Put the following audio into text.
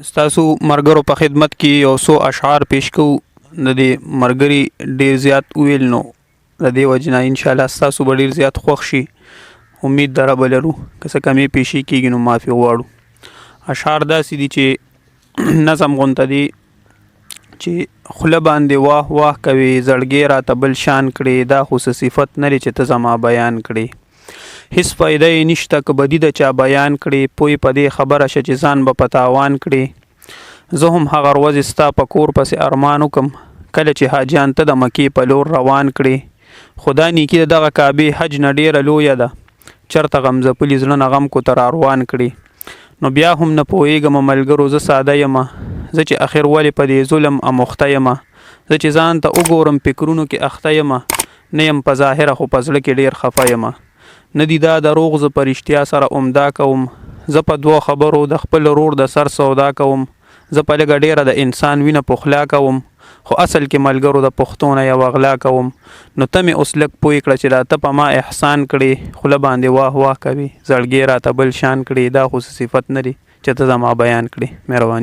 ستاسو مرګرو په خدمت کې یو څو اشعار پیش کوو. د دې مرګري ډیر زیات ویل نو د دې وجې نه انشاءالله ستاسو به ډیر زیات خوښ شي. امید دره به لرو که څه کمې پیشي کېږي نو معافي غواړو. اشعار داسې دي چې نظم غونته دي چې خوله باندې واه واه کوي، زړګی راته بل شان کړي، دا خو څه صفت نه لري چې ته زما بیان کړي. هیڅ فایده یې نشته که بدي د چا بیان کړي، پوی په دې خبره شه چې ځان به په تاوان کړي. زه هم هغه ورځې ستا په کور پسې ارمان وکم کله چې حاجیان ته د مکې په لور روان کړي. خو دا نیکي د دغه کعبې حج نه ډیره لویه ده، چرته غمځپلي زړه نه غم کو ته راروان کړي. نو بیا هم نه پوهېږم ملګرو زه ساده یم، زه چې اخر ولې په دې ظلم اموخته یم. زه چې ځان ته وګورم فکرونو کې اخته یم، نه یم په ظاهره خو په زړه کې ډیر خفه یم. نه دی دا دروغ زه په رښتیا سره عمدا کوم، زه په دوه خبرو د خپل ورور د سر سودا کوم. زه په لږه ډیره د انسان وینه پخلا کوم، خو اصل کې ملګرو د پښتو نه یو غلا کوم. نو ته مې اوس لږ پوه کړه چې دا ته په ما احسان کړې، خوله باندې واه واه کوي، زړګی راته بل شان کړي، دا خو صفت نه دی چې ته زما بیان کړي. مهرباني.